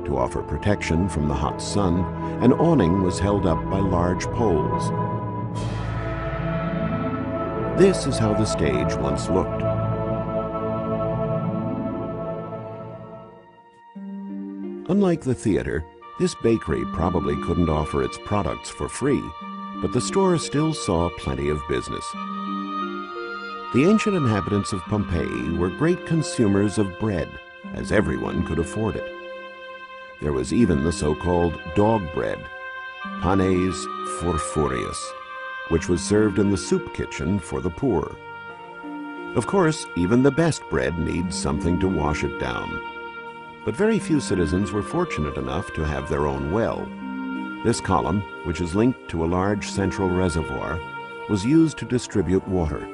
To offer protection from the hot sun, an awning was held up by large poles. This is how the stage once looked. Unlike the theater, this bakery probably couldn't offer its products for free, but the store still saw plenty of business. The ancient inhabitants of Pompeii were great consumers of bread, as everyone could afford it. There was even the so-called dog bread, panes furfurius, which was served in the soup kitchen for the poor. Of course, even the best bread needs something to wash it down. But very few citizens were fortunate enough to have their own well. This column, which is linked to a large central reservoir, was used to distribute water.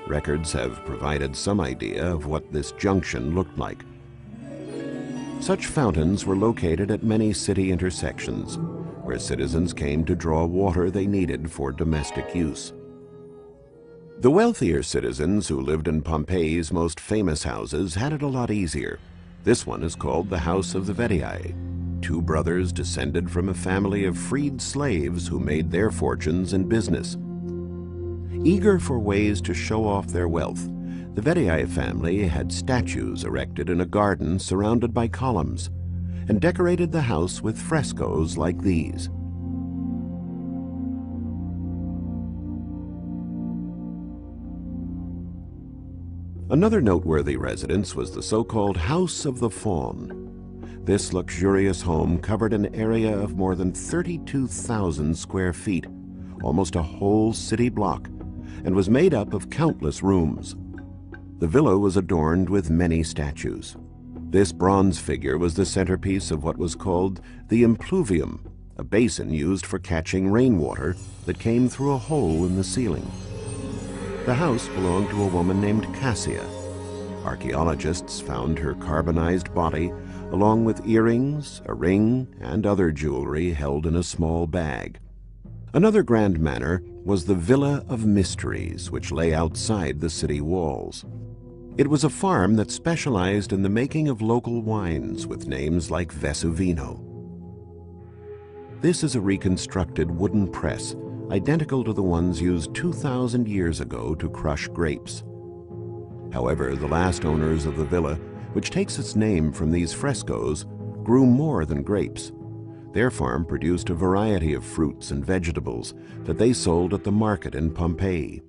Records have provided some idea of what this junction looked like. Such fountains were located at many city intersections, where citizens came to draw water they needed for domestic use. The wealthier citizens who lived in Pompeii's most famous houses had it a lot easier. This one is called the House of the Vetii. Two brothers descended from a family of freed slaves who made their fortunes in business. Eager for ways to show off their wealth, the Vetii family had statues erected in a garden surrounded by columns, and decorated the house with frescoes like these. Another noteworthy residence was the so-called House of the Faun. This luxurious home covered an area of more than 32,000 square feet, almost a whole city block, and was made up of countless rooms. The villa was adorned with many statues. This bronze figure was the centerpiece of what was called the impluvium, a basin used for catching rainwater that came through a hole in the ceiling. The house belonged to a woman named Cassia. Archaeologists found her carbonized body, along with earrings, a ring, and other jewelry held in a small bag. Another grand manor was the Villa of Mysteries, which lay outside the city walls. It was a farm that specialized in the making of local wines with names like Vesuvino. This is a reconstructed wooden press, identical to the ones used 2,000 years ago to crush grapes. However, the last owners of the villa, which takes its name from these frescoes, grew more than grapes. Their farm produced a variety of fruits and vegetables that they sold at the market in Pompeii.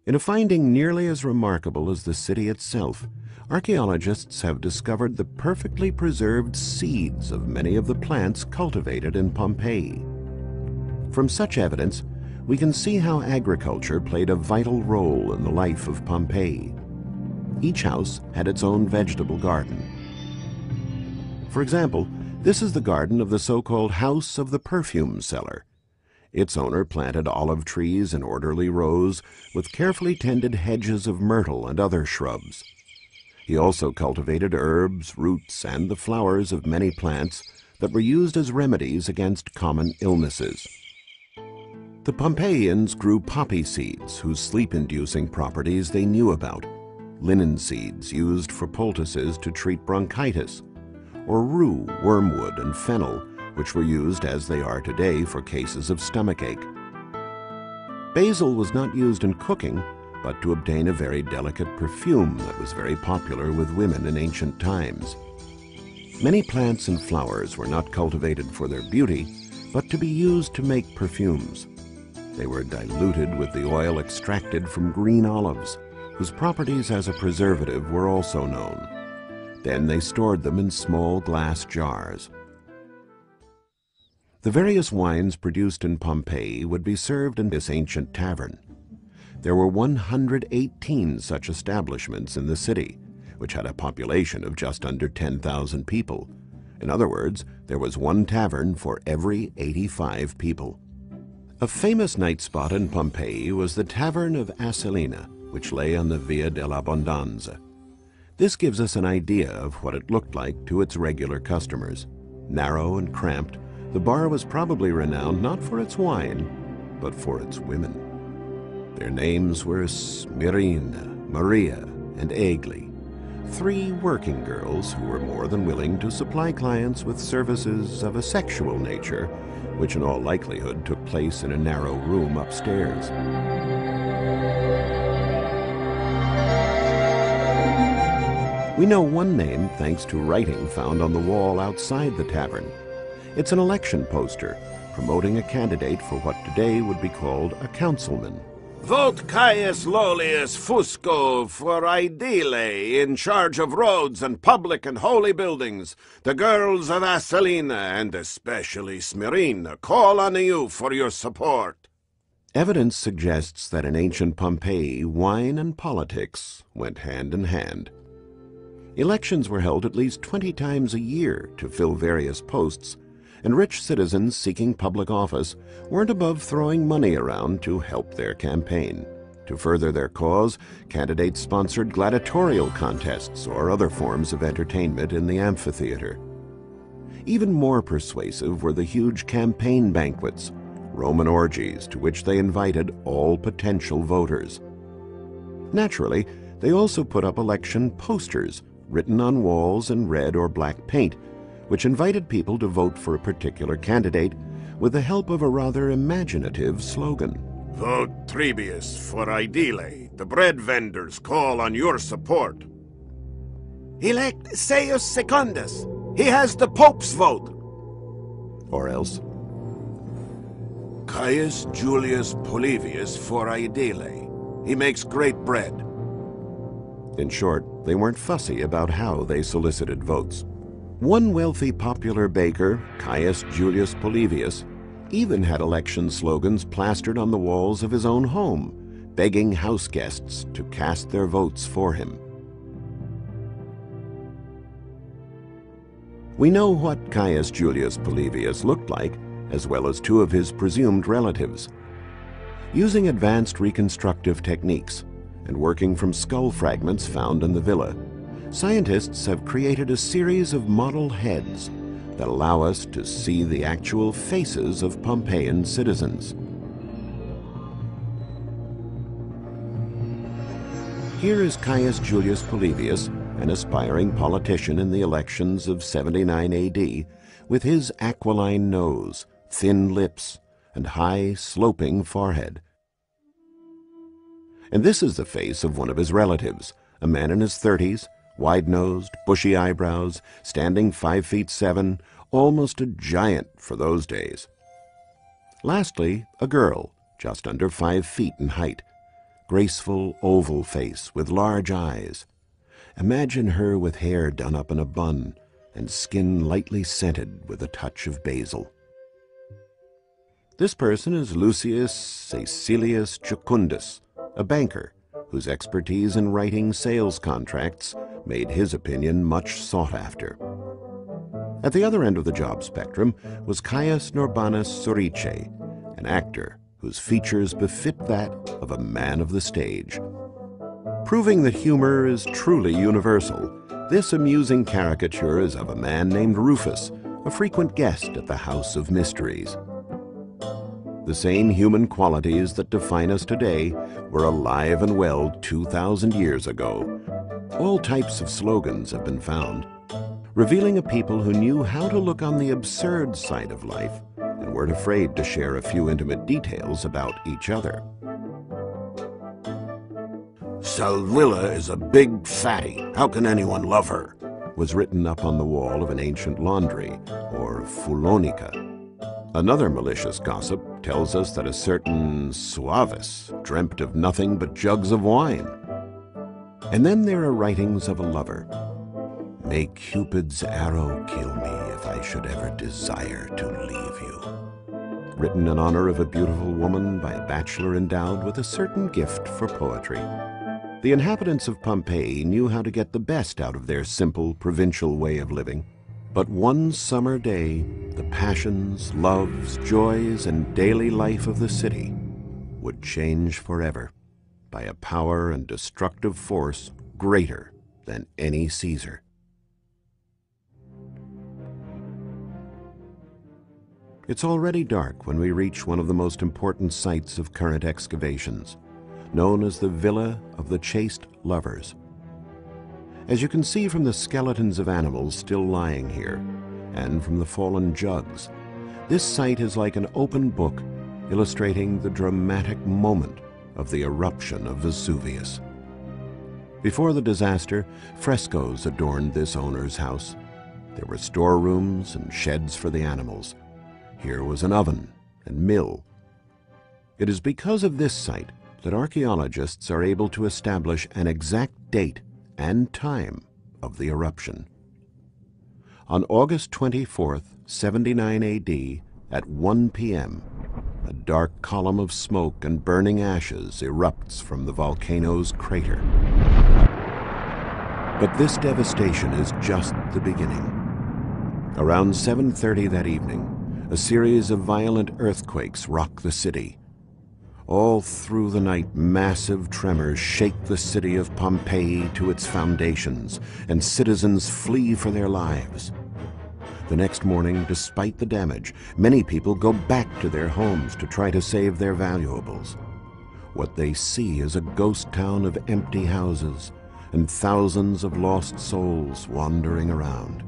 In a finding nearly as remarkable as the city itself, archaeologists have discovered the perfectly preserved seeds of many of the plants cultivated in Pompeii. From such evidence, we can see how agriculture played a vital role in the life of Pompeii. Each house had its own vegetable garden. For example, this is the garden of the so-called House of the Perfume Seller. Its owner planted olive trees in orderly rows with carefully tended hedges of myrtle and other shrubs. He also cultivated herbs, roots, and the flowers of many plants that were used as remedies against common illnesses. The Pompeians grew poppy seeds whose sleep-inducing properties they knew about, linen seeds used for poultices to treat bronchitis, or rue, wormwood, and fennel, which were used as they are today for cases of stomachache. Basil was not used in cooking, but to obtain a very delicate perfume that was very popular with women in ancient times. Many plants and flowers were not cultivated for their beauty, but to be used to make perfumes. They were diluted with the oil extracted from green olives, whose properties as a preservative were also known. Then they stored them in small glass jars. The various wines produced in Pompeii would be served in this ancient tavern. There were 118 such establishments in the city, which had a population of just under 10,000 people. In other words, there was one tavern for every 85 people. A famous night spot in Pompeii was the Tavern of Acelina, which lay on the Via dell'Abbondanza. This gives us an idea of what it looked like to its regular customers. Narrow and cramped, the bar was probably renowned not for its wine, but for its women. Their names were Smirina, Maria, and Egli. 3 working girls who were more than willing to supply clients with services of a sexual nature, which in all likelihood took place in a narrow room upstairs. We know one name thanks to writing found on the wall outside the tavern. It's an election poster promoting a candidate for what today would be called a councilman. Vote Caius Lollius Fusco for Aedile in charge of roads and public and holy buildings. The girls of Assalina and especially Smyrna call on you for your support. Evidence suggests that in ancient Pompeii, wine and politics went hand in hand. Elections were held at least 20 times a year to fill various posts, and rich citizens seeking public office weren't above throwing money around to help their campaign. To further their cause, candidates sponsored gladiatorial contests or other forms of entertainment in the amphitheater. Even more persuasive were the huge campaign banquets, Roman orgies to which they invited all potential voters. Naturally, they also put up election posters written on walls in red or black paint, which invited people to vote for a particular candidate with the help of a rather imaginative slogan. Vote Trebius for Aedile. The bread vendors call on your support. Elect Seius Secundus. He has the Pope's vote. Or else, Caius Julius Polybius for Aedile. He makes great bread. in short, they weren't fussy about how they solicited votes. One wealthy popular baker, Caius Julius Polybius, even had election slogans plastered on the walls of his own home, begging house guests to cast their votes for him. We know what Caius Julius Polybius looked like, as well as 2 of his presumed relatives. Using advanced reconstructive techniques and working from skull fragments found in the villa, scientists have created a series of model heads that allow us to see the actual faces of Pompeian citizens. Here is Caius Julius Polybius, an aspiring politician in the elections of 79 AD, with his aquiline nose, thin lips, and high, sloping forehead. And this is the face of one of his relatives, a man in his 30s, wide-nosed, bushy eyebrows, standing 5'7", almost a giant for those days. Lastly, a girl, just under 5 feet in height, graceful oval face with large eyes. Imagine her with hair done up in a bun and skin lightly scented with a touch of basil. This person is Lucius Caecilius Jucundus, a banker whose expertise in writing sales contracts made his opinion much sought after. At the other end of the job spectrum was Caius Norbanus Sorice, an actor whose features befit that of a man of the stage. Proving that humor is truly universal, this amusing caricature is of a man named Rufus, a frequent guest at the House of Mysteries. The same human qualities that define us today were alive and well 2,000 years ago. All types of slogans have been found, revealing a people who knew how to look on the absurd side of life and weren't afraid to share a few intimate details about each other. Salvilla is a big fatty. How can anyone love her? Was written up on the wall of an ancient laundry, or fulonica. Another malicious gossip tells us that a certain Suavis dreamt of nothing but jugs of wine. And then there are writings of a lover. May Cupid's arrow kill me if I should ever desire to leave you. Written in honor of a beautiful woman by a bachelor endowed with a certain gift for poetry. The inhabitants of Pompeii knew how to get the best out of their simple provincial way of living. But one summer day, the passions, loves, joys, and daily life of the city would change forever by a power and destructive force greater than any Caesar. It's already dark when we reach one of the most important sites of current excavations, known as the Villa of the Chaste Lovers. As you can see from the skeletons of animals still lying here, and from the fallen jugs, this site is like an open book illustrating the dramatic moment of the eruption of Vesuvius. Before the disaster, frescoes adorned this owner's house. There were storerooms and sheds for the animals. Here was an oven and mill. It is because of this site that archaeologists are able to establish an exact date and time of the eruption. On August 24th, 79 AD, at 1 p.m., a dark column of smoke and burning ashes erupts from the volcano's crater. But this devastation is just the beginning. Around 7:30 that evening, a series of violent earthquakes rock the city. All through the night, massive tremors shake the city of Pompeii to its foundations, and citizens flee for their lives. The next morning, despite the damage, many people go back to their homes to try to save their valuables. What they see is a ghost town of empty houses and thousands of lost souls wandering around.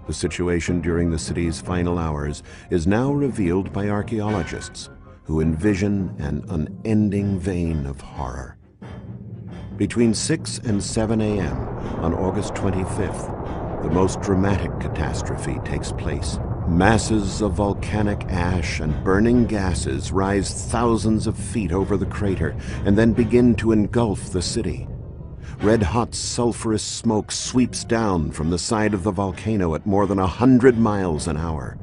The situation during the city's final hours is now revealed by archaeologists, who envision an unending vein of horror. Between 6 and 7 a.m. on August 25th, the most dramatic catastrophe takes place. Masses of volcanic ash and burning gases rise thousands of feet over the crater and then begin to engulf the city. Red-hot sulfurous smoke sweeps down from the side of the volcano at more than 100 miles an hour.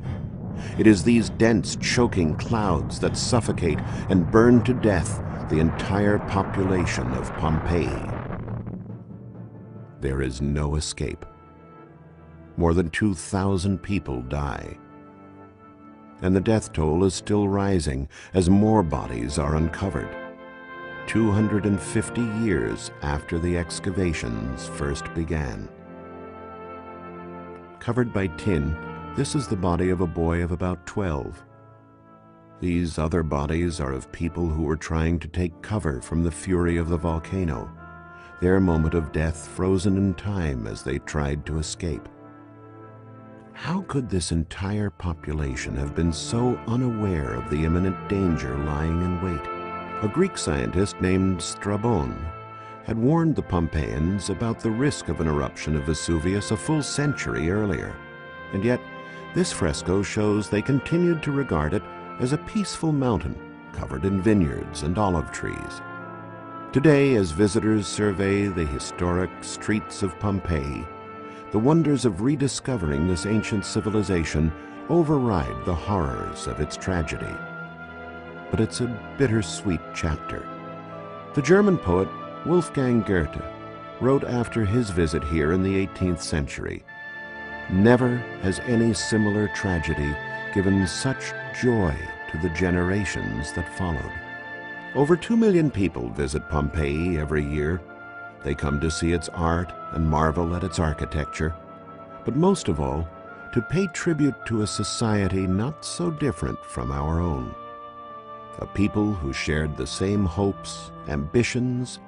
It is these dense, choking clouds that suffocate and burn to death the entire population of Pompeii. There is no escape. More than 2,000 people die. And the death toll is still rising as more bodies are uncovered. 250 years after the excavations first began. Covered by tin, this is the body of a boy of about 12. These other bodies are of people who were trying to take cover from the fury of the volcano, their moment of death frozen in time as they tried to escape. How could this entire population have been so unaware of the imminent danger lying in wait? A Greek scientist named Strabon had warned the Pompeians about the risk of an eruption of Vesuvius a full century earlier, and yet this fresco shows they continued to regard it as a peaceful mountain covered in vineyards and olive trees. Today, as visitors survey the historic streets of Pompeii, the wonders of rediscovering this ancient civilization override the horrors of its tragedy. But it's a bittersweet chapter. The German poet Wolfgang Goethe wrote after his visit here in the 18th century, "Never has any similar tragedy given such joy to the generations that followed." Over 2 million people visit Pompeii every year. They come to see its art and marvel at its architecture, but most of all, to pay tribute to a society not so different from our own. A people who shared the same hopes, ambitions,